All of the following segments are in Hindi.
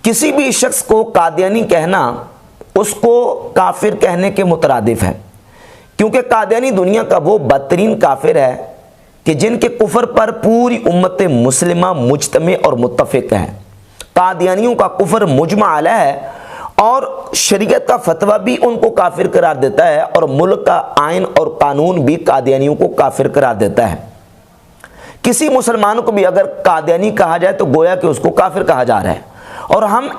किसी भी शख्स को कादियानी कहना उसको काफिर कहने के मुतरादिफ है, क्योंकि कादियानी दुनिया का वो बदतरीन काफिर है कि जिनके कुफर पर पूरी उम्मत मुस्लिमा मुज्तमे और मुत्तफिक है। कादियानियों का कुफर मुजमा अलैह है और शरीयत का फतवा भी उनको काफिर करार देता है और मुल्क का आइन और कानून भी कादियानियों को काफिर करार देता है। किसी मुसलमान को भी अगर कादियानी कहा जाए तो गोया कि उसको काफिर कहा जा रहा है, और हम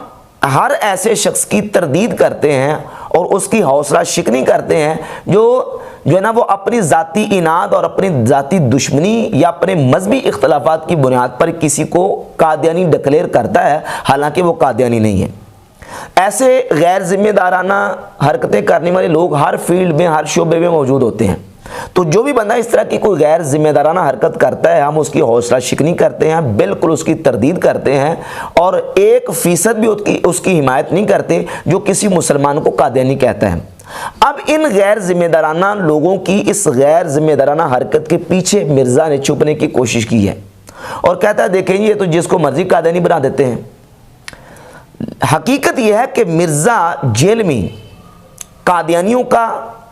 हर ऐसे शख्स की तरदीद करते हैं और उसकी हौसला शिकनी करते हैं जो है ना वो अपनी ज़ाती इनाद और अपनी ज़ाती दुश्मनी या अपने मजहबी इख्तलाफात की बुनियाद पर किसी को कादियानी डिक्लेयर करता है, हालांकि वो कादियानी नहीं है। ऐसे गैर जिम्मेदाराना हरकतें करने वाले लोग हर फील्ड में, हर शोबे में मौजूद होते हैं। तो जो भी बंदा इस तरह की कोई गैर जिम्मेदाराना हरकत करता है, हम उसकी हौसला शिकनी करते हैं, बिल्कुल उसकी तरदीद करते हैं और 1% भी उसकी हिमायत नहीं करते जो किसी मुसलमान को कादियानी कहता है। अब इन गैर जिम्मेदाराना लोगों की इस गैर जिम्मेदाराना हरकत के पीछे मिर्ज़ा ने छुपने की कोशिश की है और कहता है देखें ये तो जिसको मर्जी कादियानी बना देते हैं। हकीकत यह है कि मिर्ज़ा जेलमी कादियानियों का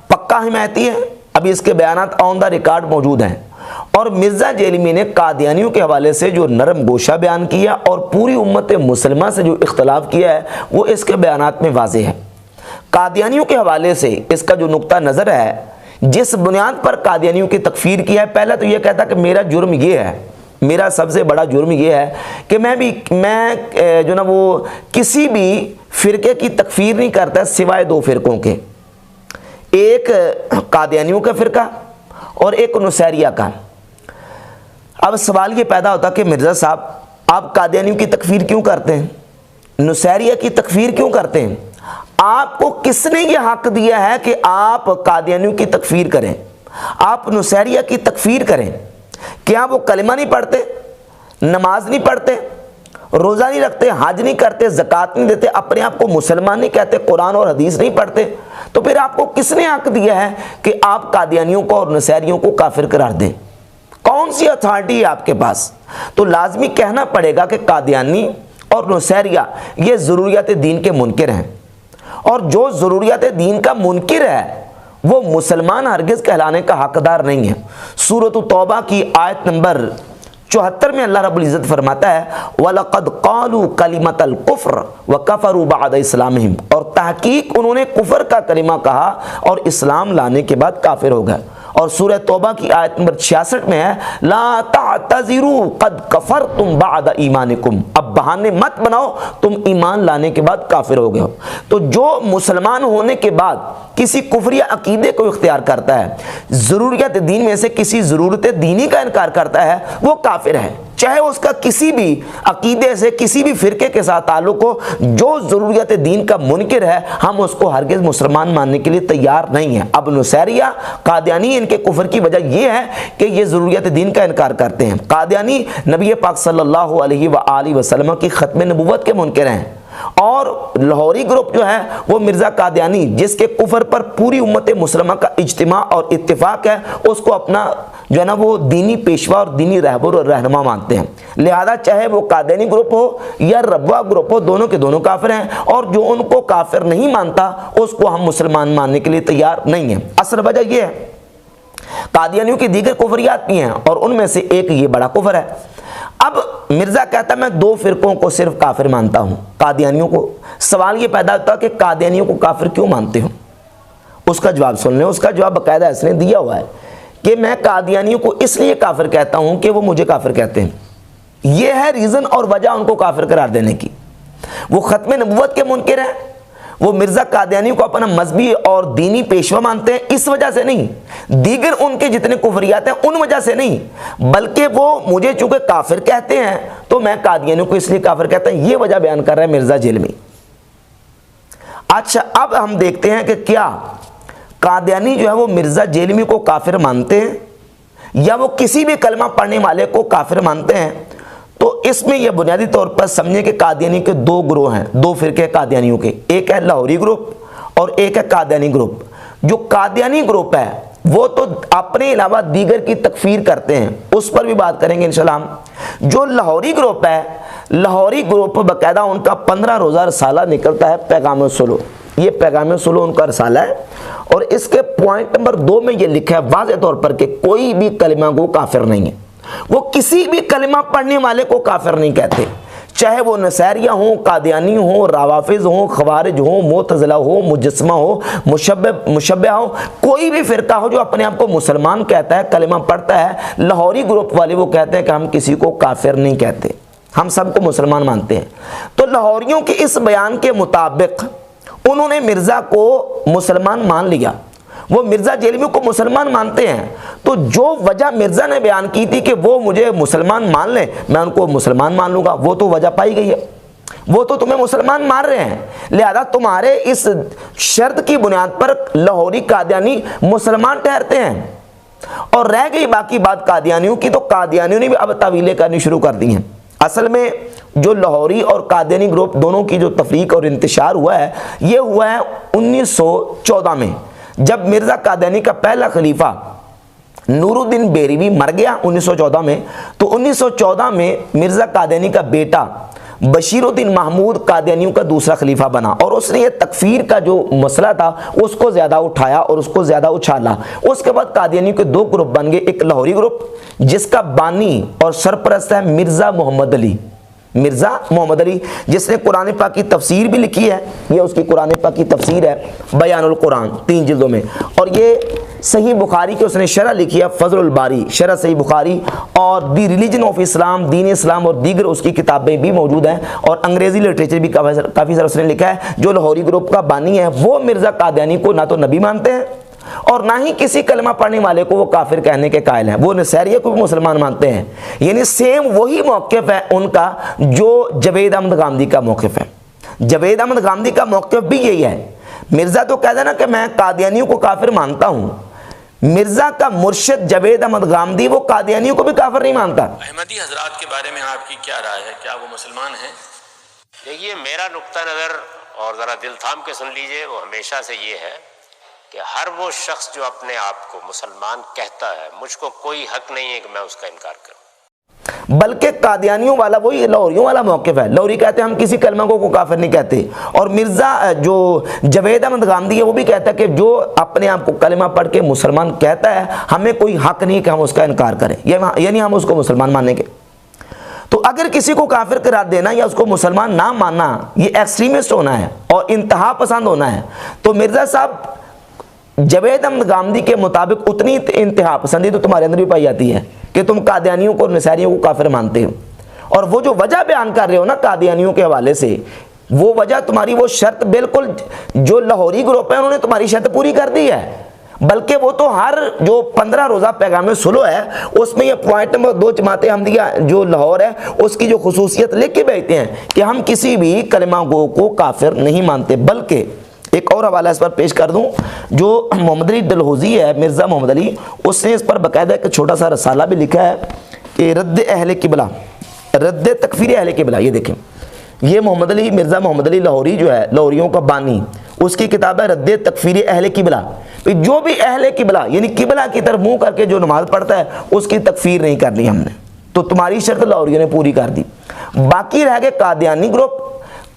पक्का हिमायती है। अभी इसके बयानात ऑन द रिकॉर्ड मौजूद हैं और मिर्ज़ा जेलमी ने कादियानियों के हवाले से जो नरम गोशा बयान किया और पूरी उम्मत मुसलमा से जो इख्तलाफ किया है वो इसके बयानात में वाज़ेह है। कादियानियों के हवाले से इसका जो नुक्ता नज़र है, जिस बुनियाद पर कादियानियों की तकफीर किया है, पहला तो यह कहता कि मेरा जुर्म ये है, मेरा सबसे बड़ा जुर्म यह है कि मैं जो ना वो किसी भी फ़िरके की तकफीर नहीं करता सिवाय 2 फ़िरकों के, एक कादियानियों का फ़िरका और एक नुसैरिया का। अब सवाल ये पैदा होता कि मिर्ज़ा साहब आप कादियानियों की तकफीर क्यों करते हैं, नुसैरिया की तकफीर क्यों करते हैं? आपको किसने ये हक दिया है कि आप कादियानियों की तकफीर करें, आप नुसैरिया की तकफीर करें? क्या वो कलिमा नहीं पढ़ते, नमाज नहीं पढ़ते, रोज़ा नहीं रखते, हज नहीं करते, ज़कात नहीं देते, अपने आप को मुसलमान नहीं कहते, कुरान और हदीस नहीं पढ़ते? तो फिर आपको किसने हक दिया है कि आप कादियानियों को और नुसैरियों को काफिर करार दें? कौन सी अथॉरिटी है आपके पास? तो लाजमी कहना पड़ेगा कि कादियानी और नुसैरिया ये ज़रूरियात दीन के मुनकिर हैं और जो ज़रूरियात दीन का मुनकिर है वो मुसलमान हरगिज़ कहलाने का हकदार नहीं है। सूरत तौबा की आयत नंबर 74 में अल्लाह रब्बुल इज़्ज़त फरमाता है वलक़द क़ालू कलिमतल कुफ़्र व कफ़रू बअद इस्लामिहिम, और तहकीक उन्होंने कुफ़र का कलिमा कहा और इस्लाम लाने के बाद काफिर हो गए। और सूरह तौबा की आयत नंबर 66 में है ला तातज़िरू क़द कफ़रतुम बअद ईमानिकुम, अब बहाने मत बनाओ तुम ईमान लाने के बाद काफिर हो गए हो। तो जो मुसलमान होने के बाद किसी कुफरिया अकीदे को इख्तियार करता है, ज़रूरियत दीन में से किसी ज़रूरत दीनी का इनकार करता है, वो काफिर है, चाहे उसका किसी भी अकीदे से किसी भी फ़िरके के साथ ताल्लुक़ हो। जो ज़रूरियत दीन का मुनकिर है हम उसको हरगिज़ मुसलमान मानने के लिए तैयार नहीं है। अब नुसैरिया कादियानी इनके कुफर की वजह यह है कि ये ज़रूरियत दीन का इनकार करते हैं। कादियानी नबी पाक सल्लल्लाहु अलैहि वसल्लम की ख़त्म नबुव्वत के मुनकिर हैं और लाहौरी ग्रुप जो है वो मिर्ज़ा कादियानी जिसके कुफर पर पूरी उम्मत मुसलमा का इज्तिमा और इत्तिफाक है, उसको अपना जो है ना वो दीनी पेशवा और दीनी रहबर और रहनुमा मानते हैं। लिहाजा चाहे वो कादियानी ग्रुप हो या रब्वा ग्रुप हो, दोनों के दोनों काफिर हैं और जो उनको काफिर नहीं मानता उसको हम मुसलमान मानने के लिए तैयार नहीं है। असल वजह यह है कादियानियों की दीगर कुफरियात भी हैं और उनमें से एक ये बड़ा कुफर है। अब मिर्ज़ा कहता है मैं 2 फ़िरकों को सिर्फ काफिर मानता हूँ, कादियानियों को। सवाल ये पैदा होता है कि कादियानियों को काफिर क्यों मानते हो? उसका जवाब सुन लें। उसका जवाब बाकायदा इसने दिया हुआ है कि मैं कादियानियों को इसलिए काफिर कहता हूँ कि वो मुझे काफिर कहते हैं। ये है रीज़न और वजह उनको काफिर करार देने की। वो ख़त्म नबुव्वत के मुनकिर हैं, वो मिर्ज़ा कादियानी को अपना मजहबी और दीनी पेशवा मानते हैं, इस वजह से नहीं, दीगर उनके जितने कुफरियात हैं उन वजह से नहीं, बल्कि वो मुझे चूंकि काफिर कहते हैं तो मैं कादियानियों को इसलिए काफिर कहता हूं। ये वजह बयान कर रहा है मिर्ज़ा जेलमी। अच्छा, अब हम देखते हैं कि क्या कादियानी जो है वो मिर्ज़ा जेलमी को काफिर मानते हैं या वो किसी भी कलमा पढ़ने वाले को काफिर मानते हैं। तो इसमें यह बुनियादी तौर पर समझे कि कादियानी के 2 ग्रोह हैं, 2 फ़िरके कादियानियों के, एक है लाहौरी ग्रुप और एक है कादियानी ग्रुप। जो कादियानी ग्रुप है वो तो अपने अलावा दीगर की तकफीर करते हैं, उस पर भी बात करेंगे इंशाल्लाह हम। जो लाहौरी ग्रुप है, लाहौरी ग्रुप बाकायदा उनका 15 रोज़ा रसाला निकलता है पैगाम सुलह, ये पैगाम सुलह उनका रसाला है। और इसके पॉइंट नंबर 2 में ये लिखा है वाज़ेह तौर पर कि कोई भी कलिमा को काफिर नहीं है, वो किसी भी कलिमा पढ़ने वाले को काफिर नहीं कहते, चाहे वो नसैरिया हो, कादियानी हो, रावाफिज हो, खवारिज हो, मुतज़िला हो, मुजस्समा हो, मुशब्बिहा हो, कोई भी फ़िरका हो जो अपने आप को मुसलमान कहता है, कलिमा पढ़ता है, लाहौरी ग्रुप वाले वो कहते हैं कि हम किसी को काफिर नहीं कहते, हम सबको मुसलमान मानते हैं। तो लाहौरियों के इस बयान के मुताबिक उन्होंने मिर्ज़ा को मुसलमान मान लिया, वो मिर्ज़ा जेलमी को मुसलमान मानते हैं। तो जो वजह मिर्ज़ा ने बयान की थी कि वो मुझे मुसलमान मान लें, मैं उनको मुसलमान मान लूँगा, वो तो वजह पाई गई है, वो तो तुम्हें मुसलमान मान रहे हैं, लिहाजा तुम्हारे इस शर्त की बुनियाद पर लाहौरी कादियानी मुसलमान ठहरते हैं। और रह गई बाकी बात कादियानियों की, तो कादियानियों ने भी अब तावीलें करनी शुरू कर दी हैं। असल में जो लाहौरी और कादियानी ग्रुप दोनों की जो तफरीक और इंतशार हुआ है, ये हुआ है 1914 में, जब मिर्ज़ा कादियानी का पहला खलीफा नूरुद्दीन बेरवी मर गया 1914 में। तो 1914 में मिर्ज़ा कादियानी का बेटा बशीरुद्दीन महमूद कादियानियों का दूसरा खलीफा बना, और उसने ये तकफीर का जो मसला था उसको ज़्यादा उठाया और उसको ज़्यादा उछाला। उसके बाद कादियानियों के 2 ग्रुप बन गए, एक लाहौरी ग्रुप जिसका बानी और सरपरस्त है मिर्ज़ा मोहम्मद अली, मिर्ज़ा मोहम्मद अली, जिसने कुरान पाक की तफसीर भी लिखी है, ये उसकी कुरान पाक की तफसीर है बयानुल कुरान 3 जिल्दों में। और ये सही बुखारी की उसने शरह लिखी है फजलुल बारी, शरह सही बुखारी, और दी रिलीजन ऑफ इस्लाम, दीन इस्लाम और दीगर उसकी किताबें भी मौजूद हैं। और अंग्रेज़ी लिटरेचर भी काफ़ी सारा उसने लिखा है। जो लाहौरी ग्रुप का बानी है वो मिर्ज़ा कादियानी को ना तो नबी मानते हैं और ना ही किसी कलमा पढ़ने वाले को वो काफिर कहने के कायल हैं, वो नसैरिया को भी मुसलमान मानते हैं। यानी सेम वही मौक़िफ़ है उनका जो जवेद अहमद गांधी का मौक़िफ़ है। जवेद अहमद गांधी का मौक़िफ़ भी यही है। मिर्ज़ा तो कहता है ना कि मैं कादियानियों को काफिर मानता हूँ, मिर्ज़ा का मुर्शिद जवेद अहमद गांधी वो कादियानियों को भी काफिर नहीं मानता। अहमदी हजरात के बारे में आपकी क्या राय है, क्या वो मुसलमान हैं? देखिए, मेरा नुक्ता नज़र, और ज़रा दिल थाम के सुन लीजिए, वो हमेशा से ये है कि हर वो शख्स जो अपने आप को मुसलमान कहता है, मुझको कोई हक नहीं है कि मैं उसका इनकार करूं। बल्कि कादियानियों वाला वही लाहौरियों वाला मौक़िफ़ है। लाहौरी कहते हैं हम किसी कलमा को काफिर नहीं कहते, और मिर्ज़ा जो जवेद अहमद गांधी है वो भी कहता है कि जो अपने आप को कलमा पढ़ के मुसलमान कहता है हमें कोई हक नहीं कि हम उसका इनकार करें, यानी हम उसको मुसलमान मानेंगे। तो अगर किसी को काफिर करार देना या उसको मुसलमान ना मानना, ये एक्सट्रीमिस्ट होना है और इंतहा पसंद होना है। तो मिर्ज़ा साहब जवेद अहमद गांधी के मुताबिक उतनी इंतहा पसंदी तो तुम्हारे अंदर भी पाई जाती है कि तुम कादियानियों को, नसैरियों को काफिर मानते हो। और वो जो वजह बयान कर रहे हो ना कादियानियों के हवाले से, वो वजह तुम्हारी वो शर्त बिल्कुल जो लाहौरी ग्रुप है उन्होंने तुम्हारी शर्त पूरी कर दी है। बल्कि वो तो हर जो 15 रोज़ा पैगाम सुलह है उसमें ये पॉइंट नंबर 2 जमात अहमदिया जो लाहौर है उसकी जो खुसूसियत लिख के भेजते हैं कि हम किसी भी कलिमा को काफिर नहीं मानते। बल्कि एक और हवाला इस पर पेश कर दूं, जो मोहम्मद अली डलहौजी है, मिर्ज़ा मोहम्मद अली, उसने इस पर बाकायदा एक छोटा सा रसाला भी लिखा है कि रद्द अहले किबला, रद्द तकफीर अहले किबला। ये देखें, ये मोहम्मद अली, मिर्ज़ा मोहम्मद अली लाहौरी जो है, लाहौरियों का बानी, उसकी किताब है रद्द तकफीर अहले किबला। जो भी अहले किबला यानी किबला की तरफ मुँह करके जो नमाज पढ़ता है उसकी तकफीर नहीं करनी हमने, तो तुम्हारी शर्त लाहौरियों ने पूरी कर दी। बाकी रह गए कादियानी ग्रुप।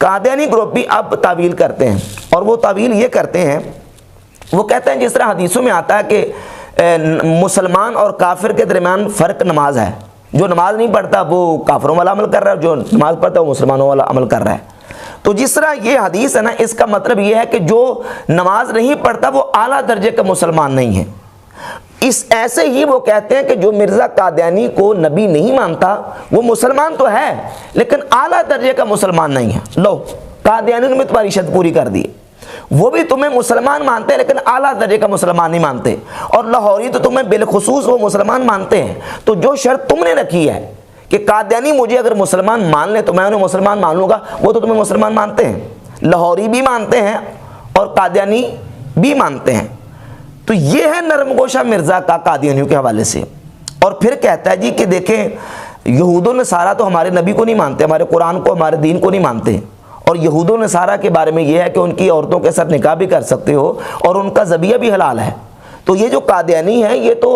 कादियानी ग्रुप भी अब तावील करते हैं, और वो तावील ये करते हैं, वो कहते हैं जिस तरह हदीसों में आता है कि मुसलमान और काफिर के दरमियान फ़र्क नमाज है, जो नमाज नहीं पढ़ता वो काफिरों वाला अमल कर रहा है, जो नमाज पढ़ता है वो मुसलमानों वाला अमल कर रहा है। तो जिस तरह ये हदीस है ना, इसका मतलब ये है कि जो नमाज नहीं पढ़ता वो आला दर्जे का मुसलमान नहीं है। इस ऐसे ही वो कहते हैं कि जो मिर्ज़ा कादियानी को नबी नहीं मानता वो मुसलमान तो है लेकिन आला दर्जे का मुसलमान नहीं है। लो, कादियानी ने तुम्हारी शर्त पूरी कर दी, वो भी तुम्हें मुसलमान मानते हैं लेकिन आला दर्जे का मुसलमान नहीं मानते, और लाहौरी तो तुम्हें बिलखुसूस वो मुसलमान मानते हैं। तो जो शर्त तुमने रखी है कि कादियानी मुझे अगर मुसलमान मान ले तो मैं उन्हें मुसलमान मान लूँगा, वो तो तुम्हें मुसलमान मानते हैं, लाहौरी भी मानते हैं और कादियानी भी मानते हैं। तो ये है नरमगोशा मिर्ज़ा का कादियानियों के हवाले से। और फिर कहता है जी कि देखें, यहूद नसारा तो हमारे नबी को नहीं मानते, हमारे कुरान को, हमारे दीन को नहीं मानते, और यहूद नसारा के बारे में यह है कि उनकी औरतों के साथ निकाह भी कर सकते हो और उनका ज़बिया भी हलाल है। तो ये जो कादियानी है ये तो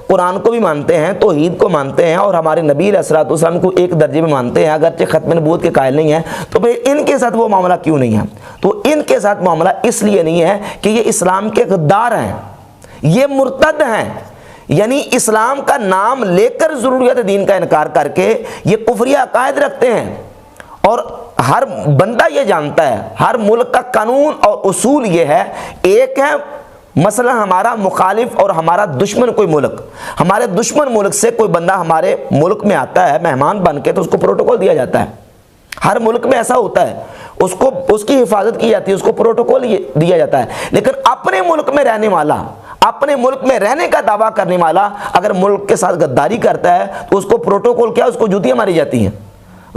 कुरान को भी मानते हैं, तौहीद को मानते हैं और हमारे नबी अलैहिस्सलाम को एक दर्जे में मानते हैं, अगरचे ख़त्म नबूवत के कायल नहीं है, तो फिर इनके साथ वो मामला क्यों नहीं है? तो इनके साथ मामला इसलिए नहीं है कि ये इस्लाम के गद्दार हैं, ये मुर्तद हैं, यानी इस्लाम का नाम लेकर ज़रूरियत दीन का इनकार करके ये कुफरिया अकायद रखते हैं। और हर बंदा ये जानता है, हर मुल्क का कानून और उसूल ये है, एक है मसला हमारा मुखालिफ और हमारा दुश्मन कोई मुल्क, हमारे दुश्मन मुल्क से कोई बंदा हमारे मुल्क में आता है मेहमान बन के, तो उसको प्रोटोकॉल दिया जाता है। हर मुल्क में ऐसा होता है, उसको उसकी हिफाजत की जाती है, उसको प्रोटोकॉल दिया जाता है। लेकिन अपने मुल्क में रहने वाला, अपने मुल्क में रहने का दावा करने वाला अगर मुल्क के साथ गद्दारी करता है तो उसको प्रोटोकॉल क्या, उसको जूतियां मारी जाती हैं।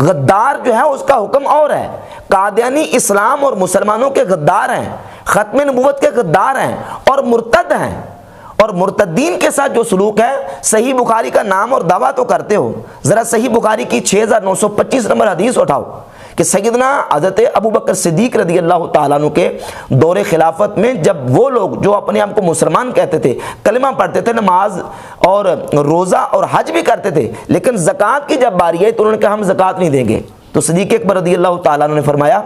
गद्दार जो है उसका हुक्म और है। कादियानी इस्लाम और मुसलमानों के गद्दार हैं, खत्म नबूवत के गद्दार हैं और मुर्तद हैं। और मुर्तदीन के साथ जो सलूक है, सही बुखारी का नाम और दावा तो करते हो, ज़रा सही बुखारी की 6925 नंबर हदीस उठाओ कि सैयदना हज़रत अबू बकर सिद्दीक़ रज़ियल्लाहु ताला अन्हु के दौरे खिलाफत में जब वो लोग जो अपने आप को मुसलमान कहते थे, कलमा पढ़ते थे, नमाज और रोज़ा और हज भी करते थे, लेकिन ज़कात की जब बारी आई तो उन्होंने कहा हम ज़कात नहीं देंगे। तो सिद्दीक़ अकबर रज़ियल्लाहु ताला अन्हु ने फरमाया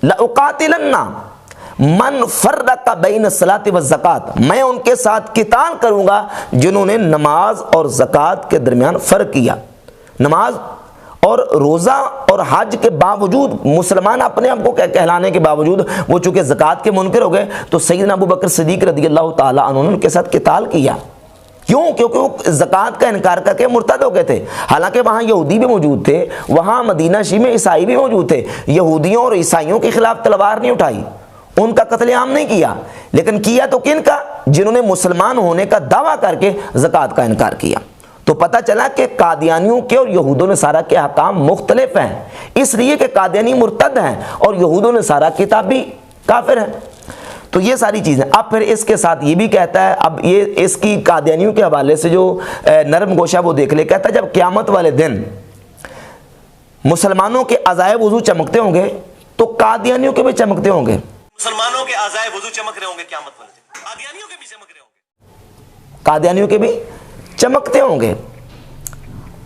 लउक़ातिलन्ना मन फर्रक़ बैन सलाति व ज़कात, मैं उनके साथ किताल करूँगा जिन्होंने नमाज और ज़कात के दरमियान फ़र्क किया। नमाज और रोज़ा और हज के बावजूद, मुसलमान अपने आप को कहलाने के बावजूद वो चूँकि ज़कात के मुनकर हो गए, तो सैयदना अबू बकर सिद्दीक़ रज़ियल्लाहु ताला अन्हु ने उनके साथ किताल किया। क्यों? क्योंकि वो ज़कात का इनकार करके मुर्तद हो गए थे। हालांकि वहाँ यहूदी भी मौजूद थे, वहाँ मदीना शरीफ में ईसाई भी मौजूद थे। यहूदियों और ईसाइयों के खिलाफ तलवार नहीं उठाई, उनका कत्लेआम नहीं किया, लेकिन किया तो किन का? जिन्होंने मुसलमान होने का दावा करके ज़कात का इनकार किया। तो पता चला कि कादियानियों के और यहूदों ने सारा के अहकाम मुख्तलिफ हैं, इसलिए कि कादियानी मुर्तद हैं और यहूदों ने सारा किताबी काफिर हैं। तो ये सारी चीज़ें। अब फिर इसके साथ ये भी कहता है, अब ये इसकी कादियानियों के हवाले से जो नरम गोशा वो देख ले, कहता है जब क़यामत वाले दिन मुसलमानों के अज़ाए वुज़ू चमकते होंगे तो कादियानियों के भी चमकते होंगे। मुसलमानों के अज़ाए वुज़ू चमक रहे होंगे क़यामत वाले दिन, कादियानियों के भी चमक रहे होंगे, कादियानियों के भी चमकते होंगे।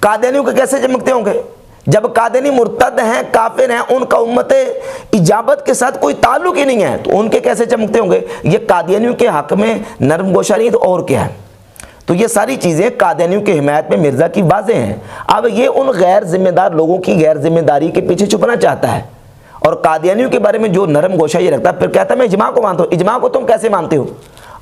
कादियानियों के कैसे चमकते होंगे? जब कादियानी मुर्तद हैं, काफिर हैं, उनका उम्मत इजाबत के साथ कोई ताल्लुक ही नहीं है, तो उनके कैसे चमकते होंगे? ये कादियानियों के हक में नरम गोशा नहीं तो और क्या है? तो ये सारी चीज़ें कादियानियों की हिमायत में मिर्ज़ा की वाज़ेह हैं। अब ये उन गैर जिम्मेदार लोगों की गैर जिम्मेदारी के पीछे छुपना चाहता है और कादियानियों के बारे में जो नरम गोशा ये रखता है, फिर कहता है मैं इजमा को मानता हूँ। इजमा को तुम कैसे मानते हो?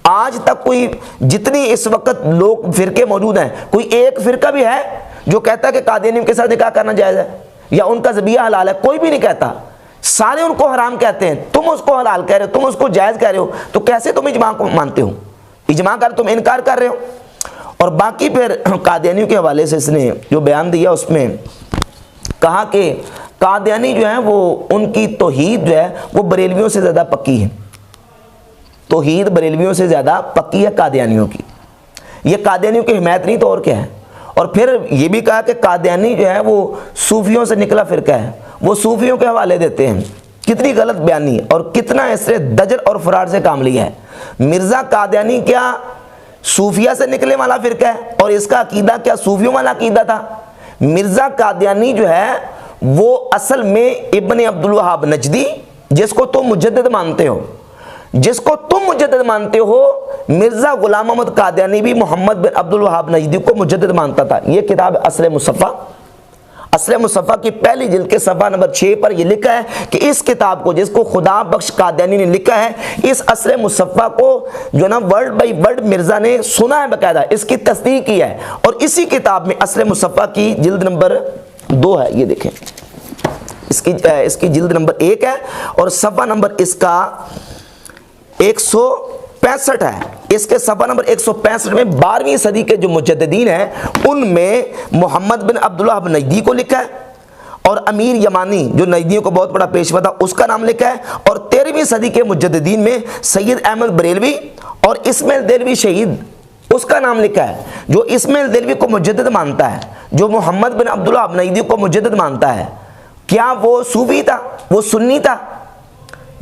आज तक कोई, जितनी इस वक्त लोग फिरके मौजूद हैं, कोई एक फिरका भी है जो कहता है कि कादियानियों के साथ निकाह करना जायज़ है या उनका ज़बिया हलाल है? कोई भी नहीं कहता, सारे उनको हराम कहते हैं। तुम उसको हलाल कह रहे हो, तुम उसको जायज़ कह रहे हो, तो कैसे तुम इजमा को मानते हो? इजमा कर तुम इनकार कर रहे हो। और बाकी फिर कादियानियों के हवाले से इसने जो बयान दिया उसमें कहा कि कादियानी जो है वो, उनकी तौहीद जो है वो बरेलवियों से ज़्यादा पक्की है। तौहीद बरेलवियों से ज़्यादा पक्की है कादियानियों की। ये कादियानियों की हिमायत नहीं तो और क्या है। और फिर ये भी कहा कि कादियानी जो है वो सूफियों से निकला फ़िरका है, वो सूफियों के हवाले देते हैं। कितनी गलत बयानी और कितना इससे दजल और फराड से काम लिया है। मिर्ज़ा कादियानी क्या सूफिया से निकले वाला फ़िरका है और इसका अकीदा क्या सूफियों वाला अकीदा था? मिर्ज़ा कादियानी जो है वो असल में इब्न अब्दुल वहाब नजदी, जिसको तुम मुजद्दिद मानते हो, जिसको तुम मुजद्दिद मानते हो, मिर्ज़ा गुलाम अहमद कादियानी भी मोहम्मद बिन अब्दुल वहाब नजदी को मुजद्दिद मानता था। ये किताब असले मुसफ़ा, असले मुसफ़ा की पहली जिल्द के सफ़ा नंबर 6 पर यह लिखा है कि इस किताब को, जिसको खुदा बख्श कादियानी ने लिखा है, इस असले मुसफ़ा को जो ना वर्ड बाई वर्ड मिर्ज़ा ने सुना है, बाकायदा इसकी तस्दीक की है। और इसी किताब में असले मुसफ़ा की जिल्द नंबर 2 है, ये देखें, इसकी जिल्द नंबर 1 है और सफ़ा नंबर इसका 165 है। इसके सफ़ा नंबर 165 में 12वीं सदी के जो मुजद्दिदीन हैं उनमें मोहम्मद बिन अब्दुल वहाब नजदी को लिखा है और अमीर यमानी जो नजदियों को बहुत बड़ा पेशवा था उसका नाम लिखा है। और 13वीं सदी के मुजद्दिदीन में सैयद अहमद बरेलवी और इस्माइल देलवी शहीद, उसका नाम लिखा है। जो इस्माइल देलवी को मुजद्दिद मानता है, जो मोहम्मद बिन अब्दुल वहाब नजदी को मुजद्दिद मानता है, क्या वो सूफी था? वो सुन्नी था?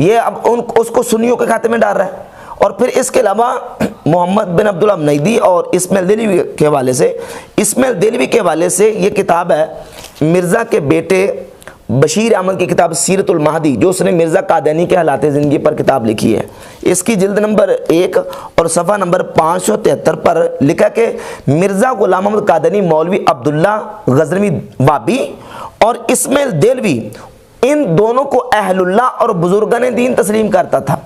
ये अब उसको सुन्नियों के खाते में डाल रहा है। और फिर इसके अलावा मोहम्मद बिन अब्दुल नईदी और इस्माइल देलवी के हवाले से, इस्माइल देलवी के हवाले से ये किताब है मिर्ज़ा के बेटे बशीर अहमद की किताब सीरतुल महदी, जो उसने मिर्ज़ा कादियानी के हालात ज़िंदगी पर किताब लिखी है। इसकी जिल्द नंबर 1 और सफ़ा नंबर 573 पर लिखा कि मिर्ज़ा गुलाम अहमद कादियानी मौलवी अब्दुल्ला गज़नवी वाबी और इस्माइल देलवी इन दोनों को अहलुल्लाह और बुजुर्गान दीन तस्लीम करता था।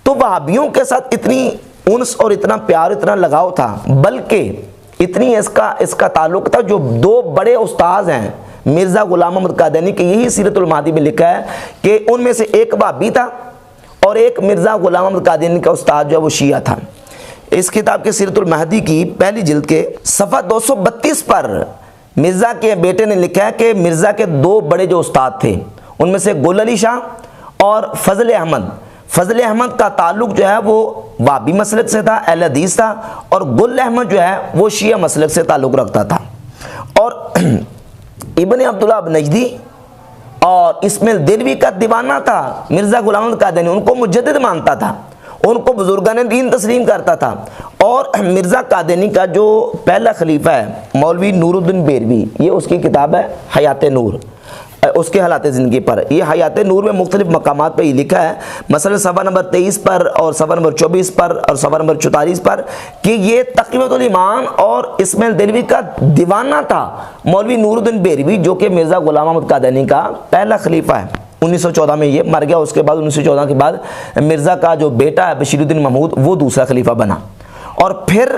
तो वहाबियों के साथ इतनी उन्स और इतना प्यार, इतना लगाव था, बल्कि इतनी इसका ताल्लुक था, जो दो बड़े उस्ताद हैं मिर्ज़ा गुलाम अहमद कादियानी के, यही सीरतुल महदी में लिखा है कि उनमें से एक वहाबी था और एक मिर्ज़ा गुलाम अहमद कादियानी का उस्ताद जो है वो शिया था। इस किताब के सीरतुल महदी की पहली जिल्द के सफ़ा 232 पर मिर्ज़ा के बेटे ने लिखा है कि मिर्ज़ा के दो बड़े जो उस्ताद थे, उनमें से गुल अली शाह और फजल अहमद। फजल अहमद का ताल्लुक जो है वो वाबी मसलक से था, अहले हदीस था, और गुल अहमद जो है वो शिया मसलक से ताल्लुक रखता था। और इब्न अब्दुल्लाह नजदी और इस्माइल देलवी का दीवाना था मिर्ज़ा गुलाम अहमद कादियानी, उनको मुजद्दिद मानता था, उनको बुजुर्गान दीन तस्लीम करता था। और मिर्ज़ा कादियानी का जो पहला खलीफा है मौलवी नूरुद्दीन बेरवी, ये उसकी किताब है हयात नूर, उसके हालात ज़िंदगी पर। ये हयात नूर में मुख्तलिफ मकामात पर ये लिखा है, मसलन सफ़ा नंबर 23 पर और सफ़ा नंबर 24 पर और सफ़ा नंबर 44 पर, कि ये तक़ियतुल ईमान और इस्माइल देलवी का दीवाना था मौलवी नूरुद्दीन बेरवी, जो कि मिर्ज़ा गुलाम अहमद कादियानी का पहला खलीफा है। 1914 में ये मर गया। उसके बाद 1914 के बाद मिर्ज़ा का जो बेटा है बशीरुद्दीन महमूद, वो दूसरा खलीफा बना। और फिर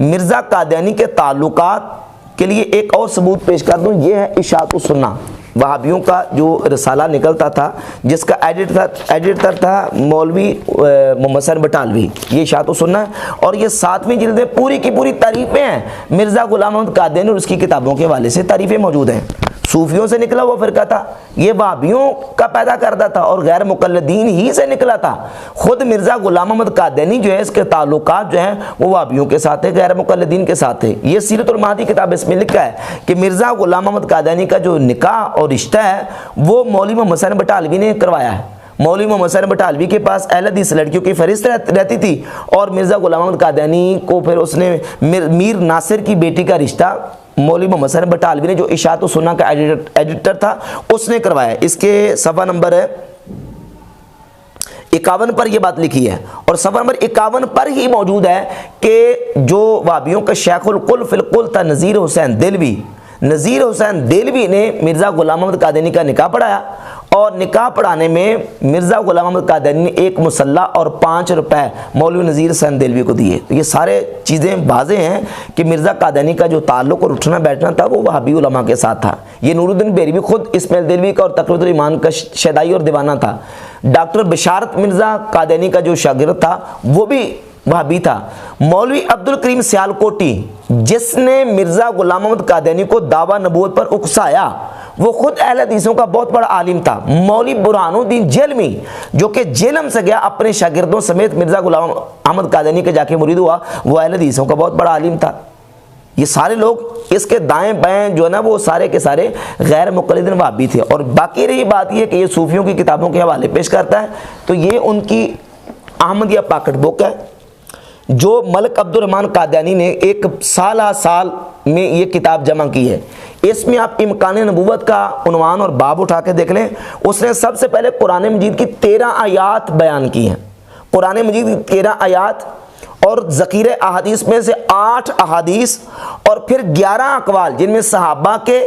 मिर्ज़ा कादियानी के ताल्लुकात के लिए एक और सबूत पेश कर दूँ, ये है इशाअतुस सुन्ना, वहाबियों का जो रसाला निकलता था, जिसका एडिटर था मौलवी मोहम्मद हसन बटालवी, ये इशाअतुस सुन्ना है। और ये 7वीं जिल्द में पूरी की पूरी तारीफ़ें हैं मिर्ज़ा गुलाम अहमद कादियानी और उसकी किताबों के हवाले से तारीफ़ें मौजूद हैं। सूफियों से निकला हुआ फ़िरका था, ये वहाबियों का पैदा करता था और गैर मुक़ल्लिदीन ही से निकला था। ख़ुद मिर्ज़ा गुलाम अहमद कादियानी जो है, इसके ताल्लुकात जो हैं वो वहाबियों के साथ है, गैर मुक़ल्लिदीन के साथ है। ये सीरतुल महदी किताब, इसमें लिखा है कि मिर्ज़ा गुलाम अहमद कादियानी का जो निकाह और रिश्ता है वो मौलवी मोहम्मद हसन बटालवी ने करवाया है। मौलवी मोहम्मद हसन बटालवी के पास अहले हदीस लड़कियों की फहरिस्त रहती थी, और मिर्ज़ा गुलाम अहमद कादियानी को फिर उसने मीर नासिर की बेटी का रिश्ता मौलवी मोहम्मद हसन बटालवी ने, जो इशाअतुस सुन्ना का एडिटर था, उसने करवाया। इसके सफ़ा नंबर 51 पर यह बात लिखी है, और सफ़ा नंबर 51 पर ही मौजूद है कि जो वहाबियों का शेखुल कुल फिल कुल था नज़ीर हुसैन देलवी, नज़ीर हुसैन देलवी ने मिर्ज़ा गुलाम अहमद कादियानी का निकाह पढ़ाया, और निकाह पढ़ाने में मिर्ज़ा गुलाम अहमद कादियानी ने 1 मुसल्ला और 5 रुपए मौलवी नज़ीर हुसैन देलवी को दिए। तो ये सारे चीज़ें वाज़े हैं कि मिर्ज़ा कादियानी का जो ताल्लुक़ और उठना बैठना था वो वहाबी उलमा के साथ था। ये नूरुद्दीन बेरवी खुद इस्माइल देलवी का और तक़ियतुल ईमान का शदाई और दीवाना था। डॉक्टर बशारत मिर्ज़ा कादियानी का जो शागिर्द था वो भी वहाबी था। मौलवी अब्दुल करीम सियालकोटी, जिसने मिर्ज़ा गुलाम अहमद कादियानी को दावा नबूवत पर उकसाया, वो खुद अहले हदीसों का बहुत बड़ा आलिम था। मौलवी बुरहानुद्दीन जेलमी, जो कि जेलम से गया अपने शागिर्दों समेत मिर्ज़ा गुलाम अहमद कादियानी के जाके मुरीद हुआ, वो अहले हदीसों का बहुत बड़ा आलिम था। ये सारे लोग इसके दाएं बाएं जो है ना, वो सारे के सारे गैर मुक़ल्लिदीन वहाबी थे। और बाकी रही बात ये कि ये सूफियों की किताबों के हवाले पेश करता है, तो ये उनकी अहमदिया पॉकेट बुक है, जो मलिक अब्दुर्रहमान कादियानी ने एक साल में ये किताब जमा की है। इसमें आप इम्कान नबूवत का उन्वान और बाब उठा के देख लें। उसने सबसे पहले कुरान मजीद की 13 आयात बयान की हैं, कुरान मजीद की 13 आयात, और ज़कीर अहादीस में से 8 अहादीस, और फिर 11 अकवाल, जिनमें सहाबा के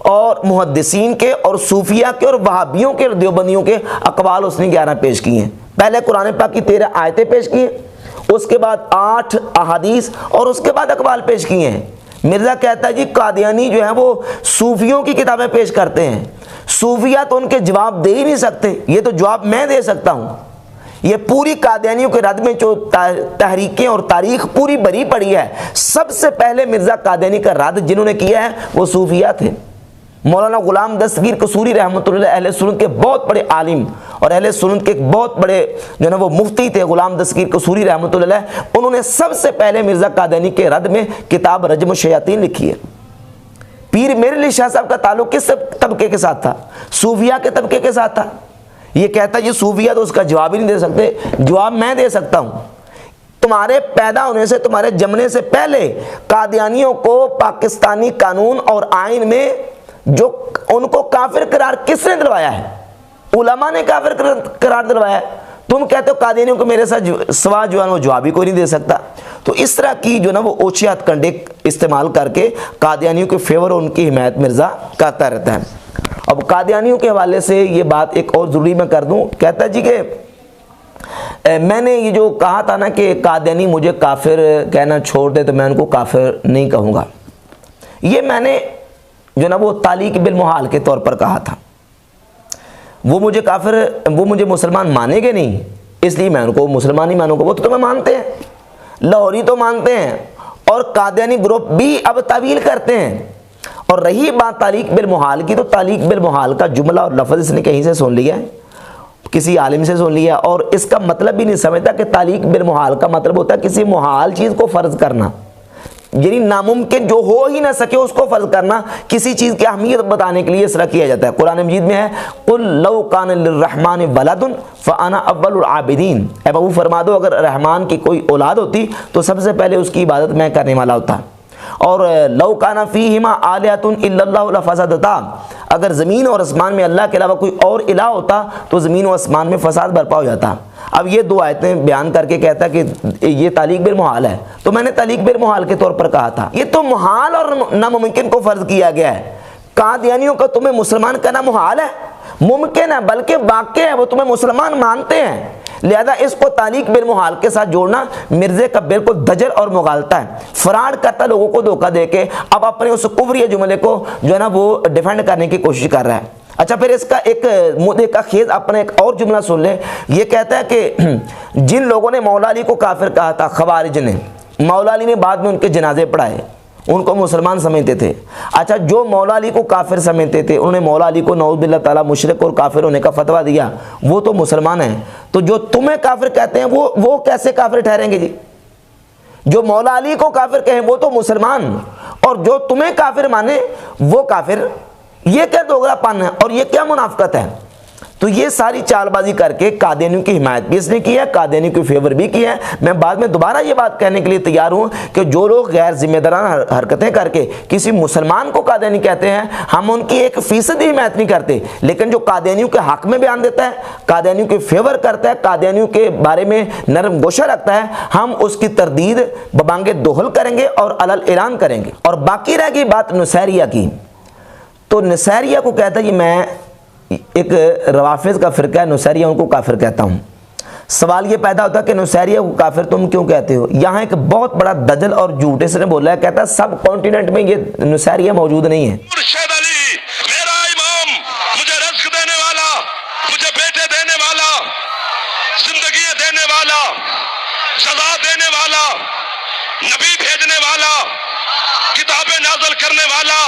और मुहद्दिसीन के और सूफिया के और वहाबियों के और देवबंदियों के अकवाल उसने 11 पेश किए हैं। पहले कुरान पाक की 13 आयतें पेश की हैं, उसके बाद 8 अहादीस, और उसके बाद अकवाल पेश किए हैं। मिर्ज़ा कहता है जी कादियानी जो है वो सूफियों की किताबें पेश करते हैं, सूफिया तो उनके जवाब दे ही नहीं सकते, ये तो जवाब मैं दे सकता हूँ। ये पूरी कादियानियों के रद में जो तहरीकें और तारीख पूरी भरी पड़ी है, सबसे पहले मिर्ज़ा कादियानी का रद जिन्होंने किया है वो सूफिया थे। मौलाना गुलाम दस्तगीर कसूरी रहमतुल्लाह अहले सुन्नत के बहुत बड़े आलिम और अहले सुन्नत के एक बहुत बड़े जो है वो मुफ्ती थे गुलाम दस्तगीर कसूरी रहमतुल्लाह, उन्होंने सबसे पहले मिर्ज़ा कादियानी के रद में किताब रजम शयातीन लिखी है। पीर मेरे लिए शाह साहब का ताल्लुक किस तबके के साथ था? सूफिया के तबके के साथ था। ये कहता है ये सूफिया, तो उसका जवाब ही नहीं दे सकते। जवाब मैं दे सकता हूं। तुम्हारे पैदा होने से, तुम्हारे जमने से पहले कादियानियों को पाकिस्तानी कानून और आइन में जो उनको काफिर करार किसने दिलवाया है? उलमा ने काफिर करार दिलवाया है। तुम कहते हो कादियानियों को मेरे साथ सवाल जो है वो जवाब ही कोई नहीं दे सकता। तो इस तरह की जो ना वो ओछी हथकंडे इस्तेमाल करके कादियानियों के फेवर और उनकी हिमायत मिर्जा करता रहता है। अब कादियानियों के हवाले से ये बात एक और ज़रूरी मैं कर दूं। कहता जी कि मैंने ये जो कहा था ना कि कादियानी मुझे काफिर कहना छोड़ दे तो मैं उनको काफिर नहीं कहूँगा, ये मैंने जो ना वो तालीक बिल मुहाल के तौर पर कहा था। वो मुझे काफिर, वो मुझे मुसलमान मानेंगे नहीं, इसलिए मैं उनको मुसलमान ही मानूंगा। वो तो तुम्हें मानते हैं, लाहौरी तो मानते हैं, और कादियानी ग्रुप भी अब तावील करते हैं। और रही बात तालीक बिल मुहाल की, तो तालीक बिल मुहाल का जुमला और लफ्ज़ इसने कहीं से सुन लिया है, किसी आलिम से सुन लिया, और इसका मतलब भी नहीं समझता कि तालीक बिल मुहाल का मतलब होता है किसी मुहाल चीज़ को फ़र्ज करना, यानी नामुमकिन जो हो ही ना सके उसको फर्ज करना। किसी चीज़ की अहमियत बताने के लिए इस तरह किया जाता है। कुरान मजीद में है कुल लौ कान लिर्रहमान वलदुन फ़अना अव्वलुल आबिदीन, ऐ बाबू फरमा दो अगर रहमान की कोई औलाद होती तो सबसे पहले उसकी इबादत मैं करने वाला होता। और लौ काना फ़ीहिमा आलिहतुन इल्लल्लाहु लफ़सदता, अगर ज़मीन और आसमान में अल्लाह के अलावा कोई और इलाह होता तो ज़मीन और आसमान में फसाद बर्पा हो जाता। अब ये दो आयतें बयान करके कहता है कि ये तालीक बिल मुहाल है, तो मैंने तालीक बिल मुहाल के तौर पर कहा था। ये तो मुहाल और नामुमकिन को फर्ज किया गया है। कादियानियों का तुम्हें मुसलमान करना मुहाल है, मुमकिन है, बल्कि वाक़ई है, वो तुम्हें मुसलमान मानते हैं। लिहाजा इसको तालीक बिल मुहाल के साथ जोड़ना मिर्जे का बिल्कुल दजल और मुगालता है। फ्रॉड करता लोगों को धोखा देके अब अपने उस कुफरी जुमले को जो है ना वो डिफेंड करने की कोशिश कर रहा है। अच्छा, फिर इसका एक मुद्दे का खेद अपने एक और जुमला सुन ले। ये कहता है कि जिन लोगों ने मौला अली को काफिर कहा था, खवारिज ने, मौला अली ने बाद में उनके जनाजे पढ़ाए, उनको मुसलमान समझते थे। अच्छा, जो मौला अली को काफिर समझते थे उन्होंने मौला अली को नऊज़ बिल्लाह ताला मुशरिक और काफिर होने का फतवा दिया, वो तो मुसलमान हैं। तो जो तुम्हें काफिर कहते हैं वो कैसे काफिर ठहरेंगे जी? जो मौला अली को काफिर कहें वो तो मुसलमान, और जो तुम्हें काफिर माने वो काफिर। ये क्या दोगलापन है और ये क्या मुनाफकत है? तो ये सारी चालबाजी करके कादियानियों की हिमायत भी इसने की है, कादियानियों की फेवर भी की है। मैं बाद में दोबारा ये बात कहने के लिए तैयार हूँ कि जो लोग गैर जिम्मेदाराना हरकतें करके किसी मुसलमान को कादियानी कहते हैं, हम उनकी 1% हिमायत नहीं करते, लेकिन जो कादियानियों के हक में बयान देता है, कादियानियों की फेवर करता है, कादियानियों के बारे में नरम गोशा रखता है, हम उसकी तरदीद बबांगे दोहल करेंगे और अलल ऐलान करेंगे। और बाकी रह गई बात नुसैरिया की, तो नुसैरिया को कहता है कि मैं एक रवाफिज का फ़िरका है, नुसैरिया उनको काफिर कहता हूँ। सवाल ये पैदा होता है कि नुसैरिया को काफिर तुम क्यों कहते हो? यहाँ एक बहुत बड़ा दजल और झूठ इसने बोला है। कहता है सब कॉन्टिनेंट में ये नुसैरिया मौजूद नहीं है। मुर्शिद अली मेरा इमाम, मुझे रिज़्क़ देने वाला, मुझे बेटे देने वाला, जिंदगी देने वाला, सजा देने वाला, नबी भेजने वाला, किताबें नाज़िल करने वाला।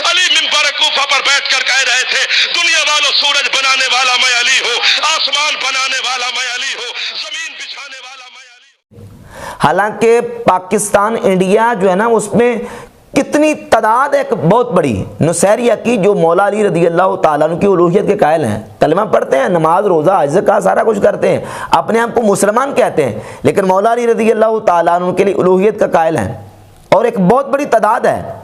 अली मिंबर कूफा पर बैठकर कह रहे थे दुनिया वालों सूरज बनाने वाला मैं अली हूँ, आसमान बनाने वाला मैं अली हूँ, जमीन बिछाने वाला मैं अली हूँ। हालांकि पाकिस्तान इंडिया जो है ना उसमें कितनी तादाद एक बहुत बड़ी नुसैरिया की जो मौला अली रज़ी अल्लाह ताला अन्हु की उलूहियत के कायल हैं, कलमा पढ़ते हैं, नमाज रोज़ा हज ज़कात सारा कुछ करते हैं, अपने आप को मुसलमान कहते हैं, लेकिन मौला अली रज़ी अल्लाह ताला अन्हु के लिए उलूहियत का कायल हैं। और एक बहुत बड़ी तादाद है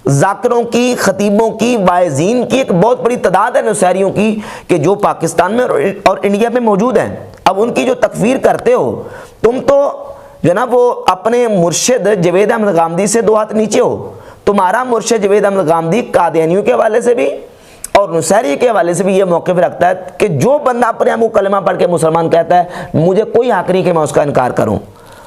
जाकिरों की, ख़तीबों की, वाइज़ीन की एक बहुत बड़ी तादाद है नुसैरियों की कि जो पाकिस्तान में और इंडिया में मौजूद हैं। अब उनकी जो तकफीर करते हो तुम, तो जो ना वो अपने मुर्शिद जवेद अहमद गामदी से 2 हाथ नीचे हो। तुम्हारा मुर्शिद जवेद अहमद गामदी कादियानियों के हवाले से भी और नुसैरिया के हवाले से भी ये मौक़िफ़ रखता है कि जो बंदा अपने आप को कलमा पढ़ के मुसलमान कहता है, मुझे कोई हक़ नहीं कि मैं उसका इनकार करूँ।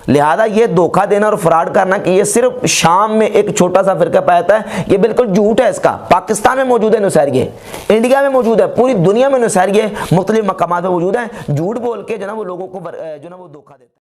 लिहाजा ये धोखा देना और फ्रॉड करना कि ये सिर्फ शाम में एक छोटा सा फिरका पाया है, ये बिल्कुल झूठ है। इसका पाकिस्तान में मौजूद है नुसैरिये, इंडिया में मौजूद है, पूरी दुनिया में नुसैरिये मुख्तलिफ मकामात में मौजूद है। झूठ बोल के जो ना वो लोगों को जो ना वो धोखा देता है।